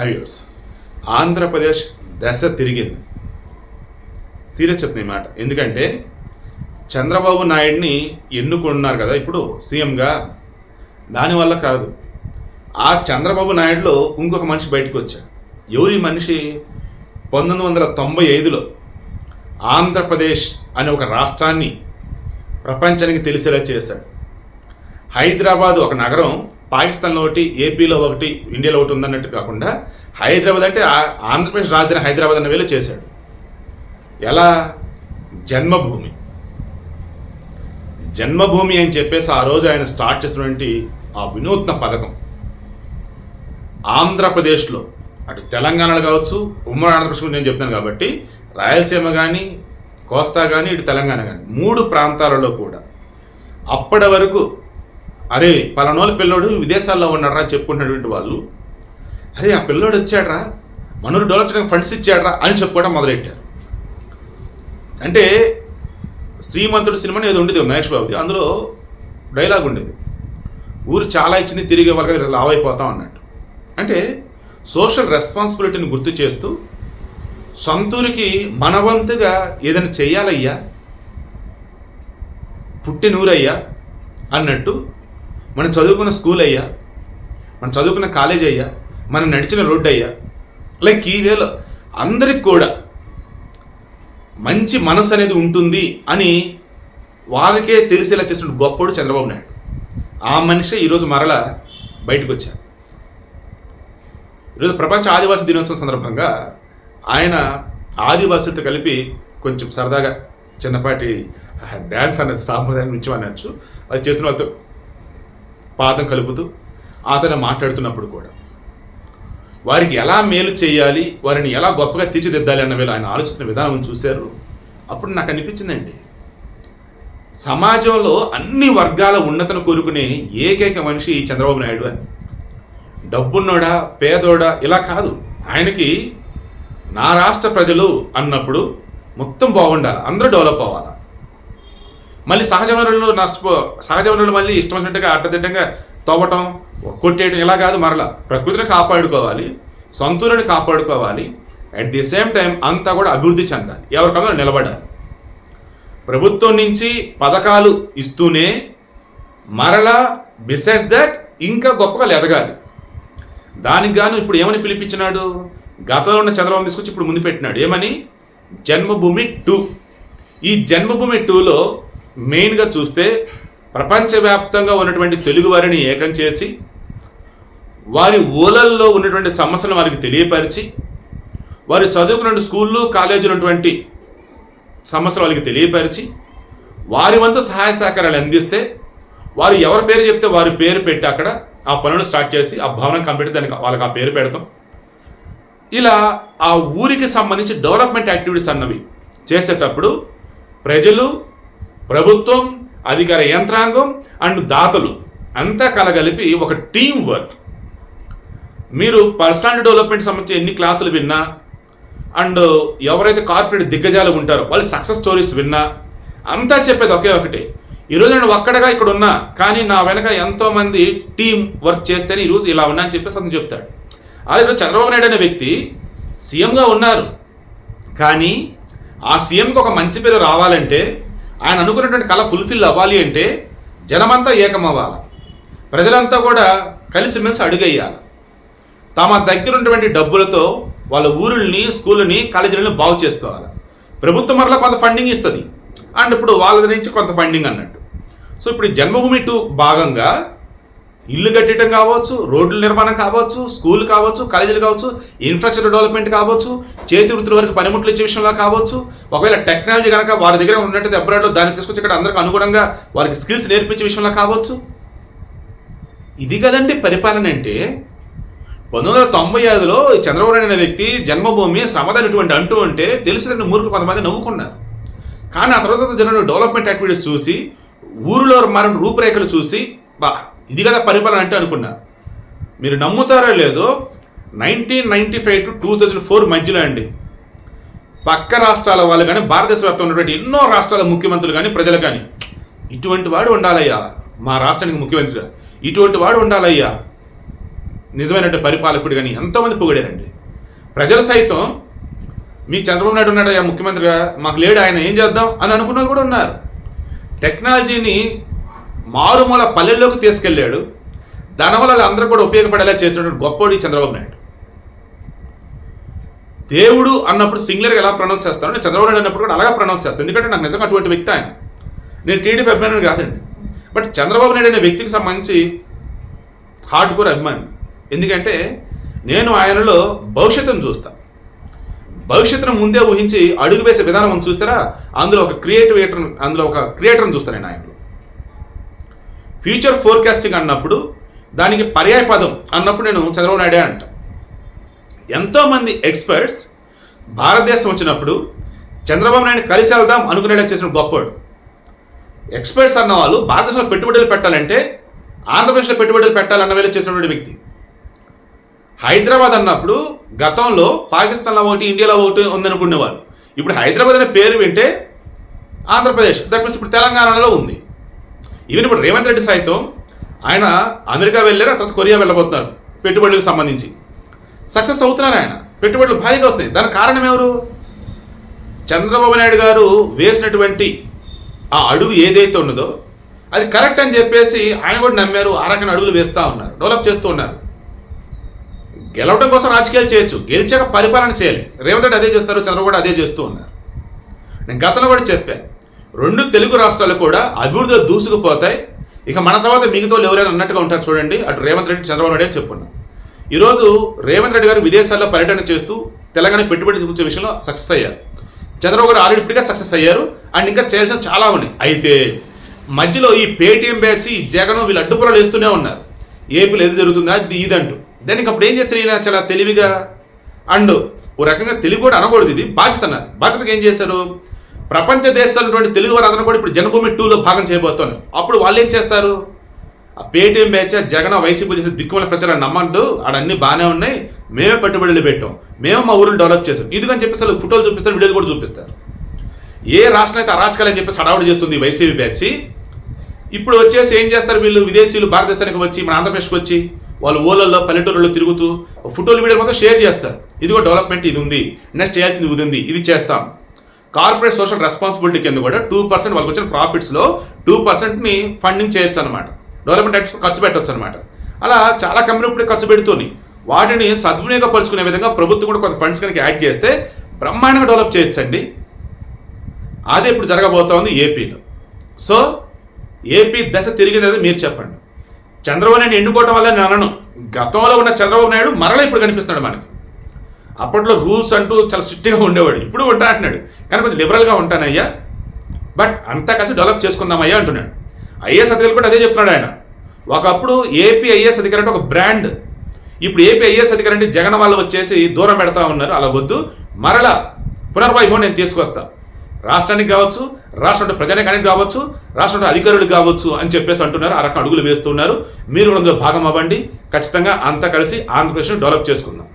హైవ్యూర్స్ ఆంధ్రప్రదేశ్ దశ తిరిగింది. సీరియస్ చెప్తున్న మాట. ఎందుకంటే చంద్రబాబు నాయుడిని ఎన్నుకున్నారు కదా ఇప్పుడు సీఎంగా. దానివల్ల కాదు, ఆ చంద్రబాబు నాయుడులో ఇంకొక మనిషి బయటకు వచ్చాడు. ఎవరి మనిషి? 1995లో ఆంధ్రప్రదేశ్ అనే ఒక రాష్ట్రాన్ని ప్రపంచానికి తెలిసేలా చేశాడు. హైదరాబాద్ ఒక నగరం, పాకిస్తాన్లో ఒకటి, ఏపీలో ఒకటి, ఇండియాలో ఒకటి ఉందన్నట్టు కాకుండా హైదరాబాద్ అంటే ఆంధ్రప్రదేశ్ రాజధాని హైదరాబాద్ అన్న వేళ చేశాడు. ఎలా? జన్మభూమి జన్మభూమి అని చెప్పేసి ఆ రోజు ఆయన స్టార్ట్ చేసినటువంటి ఆ వినూత్న పథకం ఆంధ్రప్రదేశ్లో, అటు తెలంగాణలో కావచ్చు, ఉమ్మడి ఆంధ్రప్రదేశ్ నేను చెప్తాను కాబట్టి రాయలసీమ కానీ, కోస్తా కానీ, ఇటు తెలంగాణ కానీ 3 ప్రాంతాలలో కూడా అప్పటి వరకు అరే పలానోళ్ళ పిల్లోడు విదేశాల్లో ఉన్నారా చెప్పుకుంటున్నటువంటి వాళ్ళు, అరే ఆ పిల్లోడు వచ్చాడ్రా, మనూరు డెవలప్ చేయడానికి ఫండ్స్ ఇచ్చాడ్రా అని చెప్పుకోవడం మొదలెట్టారు. అంటే శ్రీమంతుడు సినిమా ఏదో ఉండేది మహేష్ బాబుది, అందులో డైలాగ్ ఉండేది, ఊరు చాలా ఇచ్చింది తిరిగే వాళ్ళకి లావ్ అయిపోతాం అన్నట్టు. అంటే సోషల్ రెస్పాన్సిబిలిటీని గుర్తు చేస్తూ సొంతూరికి మనవంతుగా ఏదైనా చెయ్యాలయ్యా, పుట్టినూరయ్యా అన్నట్టు, మనం చదువుకున్న స్కూల్ అయ్యా, మనం చదువుకున్న కాలేజ్ అయ్యా, మనం నడిచిన రోడ్డు అయ్యా, లైక్ ఈ వేలో అందరికి కూడా మంచి మనసు అనేది ఉంటుంది అని వారికే తెలిసేలా చేసిన గొప్పడు చంద్రబాబు నాయుడు. ఆ మనిషి ఈరోజు మరలా బయటకు వచ్చారు. ఈరోజు ప్రపంచ ఆదివాసీ దినోత్సవం సందర్భంగా ఆయన ఆదివాసులతో కలిపి కొంచెం సరదాగా చిన్నపాటి డ్యాన్స్ అనే సాంప్రదాయం నుంచి అనొచ్చు, అది చేసిన వాళ్ళతో పాదం కలుపుతూ అతను మాట్లాడుతున్నప్పుడు కూడా వారికి ఎలా మేలు చేయాలి, వారిని ఎలా గొప్పగా తీర్చిదిద్దాలి అన్న వేళ ఆయన ఆలోచించిన విధానం చూశారు. అప్పుడు నాకు అనిపించిందండి, సమాజంలో అన్ని వర్గాల ఉన్నతను కోరుకునే ఏకైక మనిషి చంద్రబాబు నాయుడు అని. డబ్బున్నోడా పేదోడా ఇలా కాదు, ఆయనకి నా రాష్ట్ర ప్రజలు అన్నప్పుడు మొత్తం బాగుండాలి, అందరూ డెవలప్ అవ్వాలి. మళ్ళీ సహజ వనరులు మళ్ళీ ఇష్టమైనట్టుగా అడ్డదిడ్డంగా తవ్వటం, కొట్టేయడం ఇలా కాదు, మరలా ప్రకృతిని కాపాడుకోవాలి, సొంతూరుని కాపాడుకోవాలి, అట్ ది సేమ్ టైం అంతా కూడా అభివృద్ధి చెందాలి, ఎవరికన్నా నిలబడాలి. ప్రభుత్వం నుంచి పథకాలు ఇస్తూనే మరలా బిసైడ్స్ దట్ ఇంకా గొప్పగా ఎదగాలి. దానికి గాను ఇప్పుడు ఏమని పిలిపించినాడు? గతంలో ఉన్న చంద్రబాబు తీసుకొచ్చి ఇప్పుడు ముందు పెట్టినాడు. ఏమని? జన్మభూమి 2. ఈ జన్మభూమి 2లో మెయిన్గా చూస్తే ప్రపంచవ్యాప్తంగా ఉన్నటువంటి తెలుగు వారిని ఏకం చేసి వారి ఊళ్ళల్లో ఉన్నటువంటి సమస్యలను వారికి తెలియపరిచి, వారు చదువుకున్న స్కూళ్ళు కాలేజీలు ఉన్నటువంటి సమస్యలు వాళ్ళకి తెలియపరిచి వారి వంతు సహాయ సహకారాలు అందిస్తే, వారు ఎవరి పేరు చెప్తే వారి పేరు పెట్టి అక్కడ ఆ పనులు స్టార్ట్ చేసి ఆ భవనం కంప్లీట్ దానికి వాళ్ళకి ఆ పేరు పెడతాం. ఇలా ఆ ఊరికి సంబంధించి డెవలప్మెంట్ యాక్టివిటీస్ అన్నవి చేసేటప్పుడు ప్రజలు, ప్రభుత్వం, అధికార యంత్రాంగం అండ్ దాతలు అంతా కలగలిపి ఒక టీం వర్క్. మీరు పర్సనాలిటీ డెవలప్మెంట్ సంబంధించి ఎన్ని క్లాసులు విన్నా, అండ్ ఎవరైతే కార్పొరేట్ దిగ్గజాలు ఉంటారో వాళ్ళ సక్సెస్ స్టోరీస్ విన్నా, అంతా చెప్పేది ఒకే ఒకటి, ఈరోజు నేను ఒక్కడగా ఇక్కడ ఉన్నా కానీ నా వెనక ఎంతోమంది టీం వర్క్ చేస్తేనే ఈరోజు ఇలా ఉన్నా అని చెప్పేసి అతను చెప్తాడు. అలాగే ఈరోజు చంద్రబాబు నాయుడు అనే వ్యక్తి సీఎంగా ఉన్నారు, కానీ ఆ సీఎంకి ఒక మంచి పేరు రావాలంటే, ఆయన అనుకున్నటువంటి కళ ఫుల్ఫిల్ అవ్వాలి అంటే జనమంతా ఏకమవ్వాలి, ప్రజలంతా కూడా కలిసిమెలిసి అడుగేయాలి, తమ దగ్గర ఉన్నటువంటి డబ్బులతో వాళ్ళ ఊరుల్ని, స్కూళ్ళని, కాలేజీలని బాగు చేసుకోవాలి. ప్రభుత్వం మరలా కొంత ఫండింగ్ ఇస్తుంది, అండ్ ఇప్పుడు వాళ్ళ నుంచి కొంత ఫండింగ్ అన్నట్టు. సో ఇప్పుడు జన్మభూమి 2 భాగంగా ఇల్లు కట్టడం కావచ్చు, రోడ్ల నిర్మాణం కావచ్చు, స్కూల్ కావచ్చు, కాలేజీలు కావచ్చు, ఇన్ఫ్రాస్ట్రక్చర్ డెవలప్మెంట్ కావచ్చు, చేతి వృత్తుల వరకు పనిముట్లు ఇచ్చే విషయంలో కావచ్చు, ఒకవేళ టెక్నాలజీ కనుక వారి దగ్గర ఉన్నట్టు అబ్రాడ్లో దాన్ని తీసుకొచ్చి ఇక్కడ అందరికీ అనుగుణంగా వారికి స్కిల్స్ నేర్పించే విషయంలో కావచ్చు. ఇది కదండి పరిపాలన అంటే. 1995లో చంద్రబాబు నాయుడు అనే వ్యక్తి జన్మభూమి సమదైనటువంటి అంటూ అంటే తెలిసిన మూర్ఖులు కొంతమంది నవ్వుకున్నారు. కానీ ఆ తర్వాత జనం డెవలప్మెంట్ యాక్టివిటీస్ చూసి, ఊరిలో మారిన రూపురేఖలు చూసి, ఇది కదా పరిపాలన అంటే అనుకున్నారు. మీరు నమ్ముతారో లేదో, 1995 to 2004 మధ్యలో అండి పక్క రాష్ట్రాల వాళ్ళు కానీ, భారతదేశ వ్యాప్తంగా ఉన్నటువంటి ఎన్నో రాష్ట్రాల ముఖ్యమంత్రులు కానీ, ప్రజలు కానీ, ఇటువంటి వాడు ఉండాలయ్యా మా రాష్ట్రానికి ముఖ్యమంత్రిగా, ఇటువంటి వాడు ఉండాలయ్యా నిజమైనటువంటి పరిపాలకుడు కానీ ఎంతోమంది పొగిడారండి. ప్రజలు సైతం మీ చంద్రబాబు నాయుడు ఉన్నాడు ముఖ్యమంత్రిగా, మాకు లేడు, ఆయన ఏం చేద్దాం అని అనుకున్న వాళ్ళు కూడా ఉన్నారు. టెక్నాలజీని మారుమూల పల్లెల్లోకి తీసుకెళ్ళాడు. దానివల్ల అందరూ కూడా ఉపయోగపడేలా చేసినటువంటి గొప్పోడి చంద్రబాబు నాయుడు. దేవుడు అన్నప్పుడు సింగులర్గా ఎలా ప్రొనౌన్స్ చేస్తాను, నేను చంద్రబాబు నాయుడు అన్నప్పుడు కూడా అలాగే ప్రొనౌన్స్ చేస్తాను. ఎందుకంటే నాకు నిజంగా అటువంటి వ్యక్తి ఆయన. నేను టీడీపీ అభిమాని కాదండి, బట్ చంద్రబాబు నాయుడు అనే వ్యక్తికి సంబంధించి హార్డ్ కోర్ అభిమాని. ఎందుకంటే నేను ఆయనలో భవిష్యత్తును చూస్తాను. భవిష్యత్తును ముందే ఊహించి అడుగు వేసే విధానం చూస్తారా, అందులో ఒక క్రియేటర్ని చూస్తాను నేను ఆయనలో. ఫ్యూచర్ ఫోర్కాస్టింగ్ అన్నప్పుడు దానికి పర్యాయ పదం అన్నప్పుడు నేను చంద్రబాబు నాయుడే అంట. ఎంతోమంది ఎక్స్పర్ట్స్ భారతదేశం వచ్చినప్పుడు చంద్రబాబు నాయుడు కలిసి వెళ్దాం అనుకునేలా చేసిన గొప్పవాడు. ఎక్స్పర్ట్స్ అన్న వాళ్ళు భారతదేశంలో పెట్టుబడులు పెట్టాలంటే ఆంధ్రప్రదేశ్లో పెట్టుబడులు పెట్టాలన్న వేళ చేసినటువంటి వ్యక్తి. హైదరాబాద్ అన్నప్పుడు గతంలో పాకిస్తాన్లో ఒకటి, ఇండియాలో ఒకటి ఉందనుకునేవాళ్ళు. ఇప్పుడు హైదరాబాద్ అనే పేరు వింటే ఆంధ్రప్రదేశ్, దట్ మీన్స్ ఇప్పుడు తెలంగాణలో ఉంది. ఈవెన్ ఇప్పుడు రేవంత్ రెడ్డి సైతం ఆయన అమెరికా వెళ్ళారు, ఆ తర్వాత కొరియా వెళ్ళబోతున్నారు పెట్టుబడులకు సంబంధించి. సక్సెస్ అవుతున్నారు ఆయన, పెట్టుబడులు భారీగా వస్తున్నాయి. దానికి కారణం ఎవరు? చంద్రబాబు నాయుడు గారు వేసినటువంటి ఆ అడుగు ఏదైతే ఉన్నదో అది కరెక్ట్ అని చెప్పేసి ఆయన కూడా నమ్మారు. ఆ రకమైన అడుగులు వేస్తూ ఉన్నారు, డెవలప్ చేస్తూ ఉన్నారు. గెలవడం కోసం రాజకీయాలు చేయొచ్చు, గెలిచాక పరిపాలన చేయాలి. రేవంత్ రెడ్డి అదే చేస్తారు, చంద్రబాబు కూడా అదే చేస్తూ ఉన్నారు. నేను గతంలో కూడా చెప్పాను, 2 తెలుగు రాష్ట్రాలు కూడా అభివృద్ధిలో దూసుకుపోతాయి. ఇక మన తర్వాత మిగతా ఎవరైనా అన్నట్టుగా ఉంటారు చూడండి, అటు రేవంత్ రెడ్డి, చంద్రబాబు నాయుడు అని చెప్పున్నాం. ఈరోజు రేవంత్ రెడ్డి గారు విదేశాల్లో పర్యటన చేస్తూ తెలంగాణ పెట్టుబడి తీసుకొచ్చే విషయంలో సక్సెస్ అయ్యారు. చంద్రబాబు గారు ఆల్రెడీ ఇప్పటికే సక్సెస్ అయ్యారు, అండ్ ఇంకా చేయాల్సిన చాలా ఉన్నాయి. అయితే మధ్యలో ఈ పేటీఎం బ్యాచ్, ఈ జగన్ వీళ్ళు అడ్డుపురాలు వేస్తూనే ఉన్నారు. ఏపీలో ఏది జరుగుతుందా ఇది దానికి అప్పుడు ఏం చేస్తారు ఈయన చాలా తెలివిగా, అండ్ ఓ రకంగా తెలివి కూడా అనకూడదు, ఇది బాధ్యత అన్నారు. బాధ్యతకు ఏం చేశారు, ప్రపంచ దేశాలటువంటి తెలుగు వారు అందరూ కూడా ఇప్పుడు జన్మభూమి 2లో భాగం చేయబోతున్నారు. అప్పుడు వాళ్ళు ఏం చేస్తారు, ఆ పేటీఎం బ్యాచ్, జగన్ వైసీపీ చేసే దిక్కుమల ప్రచారాన్ని నమ్మంటూ ఆడన్నీ బాగానే ఉన్నాయి, మేమే పెట్టుబడులు పెట్టాం, మేము మా ఊరిని డెవలప్ చేసాం, ఇదిగని చెప్పేసి ఫోటోలు చూపిస్తారు, వీడియోలు కూడా చూపిస్తారు. ఏ రాష్ట్రం అయితే అరాచకాలని చెప్పేసి హడావుడి చేస్తుంది వైసీపీ బ్యాచ్, ఇప్పుడు వచ్చేసి ఏం చేస్తారు వీళ్ళు, విదేశీయులు భారతదేశానికి వచ్చి మన ఆంధ్రప్రదేశ్కి వచ్చి వాళ్ళు ఓలల్లో పల్లెటూరులో తిరుగుతూ ఫోటోలు వీడియో మొత్తం షేర్ చేస్తారు. ఇదిగో డెవలప్మెంట్ ఇది ఉంది, నెక్స్ట్ చేయాల్సింది ఇది ఉంది, ఇది చేస్తాం. కార్పొరేట్ సోషల్ రెస్పాన్సిబిలిటీ కింద కూడా 2% వాళ్ళకి వచ్చిన ప్రాఫిట్స్లో 2%ని ఫండింగ్ చేయొచ్చు అనమాట, డెవలప్మెంట్ యాక్టివిటీస్ ఖర్చు పెట్టవచ్చు అనమాట. అలా చాలా కంపెనీ ఇప్పుడు ఖర్చు పెడుతున్నాయి. వాటిని సద్వినియోగపరుచుకునే విధంగా ప్రభుత్వం కూడా కొంత ఫండ్స్ కనుక యాడ్ చేస్తే బ్రహ్మాండంగా డెవలప్ చేయొచ్చండి. అదే ఇప్పుడు జరగబోతోంది ఏపీలో. సో ఏపీ దశ తిరిగింది మీరు చెప్పండి. చంద్రబాబు నాయుడు ఎన్నుకోవడం వల్ల నేను అనను, గతంలో ఉన్న చంద్రబాబు నాయుడు మరలా ఇప్పుడు కనిపిస్తున్నాడు మనకి. అప్పట్లో రూల్స్ అంటూ చాలా స్ట్రిక్ట్గా ఉండేవాడు, ఇప్పుడు ఉంటా అంటున్నాడు, కానీ కొంచెం లిబరల్గా ఉంటానయ్యా, బట్ అంతా కలిసి డెవలప్ చేసుకుందామయ్యా అంటున్నాడు. ఐఏఎస్ అధికారులు కూడా అదే చెప్తున్నాడు ఆయన. ఒకప్పుడు ఏపీ ఐఏఎస్ అధికారి అంటే ఒక బ్రాండ్, ఇప్పుడు ఏపీ ఐఏఎస్ అధికారి అంటే జగన్ వాళ్ళు వచ్చేసి దూరం పెడతా ఉన్నారు. అలా వద్దు, మరలా పునర్వైభవం నేను తీసుకొస్తా, రాష్ట్రానికి కావచ్చు, రాష్ట్రంలో ప్రజానికానికి కావచ్చు, రాష్ట్రంలో అధికారులకు కావచ్చు అని చెప్పేసి అంటున్నారు. ఆ రకం అడుగులు వేస్తున్నారు. మీరు కూడా అందులో భాగం అవ్వండి. ఖచ్చితంగా అంతా కలిసి ఆంధ్రప్రదేశ్ను డెవలప్ చేసుకుందాం.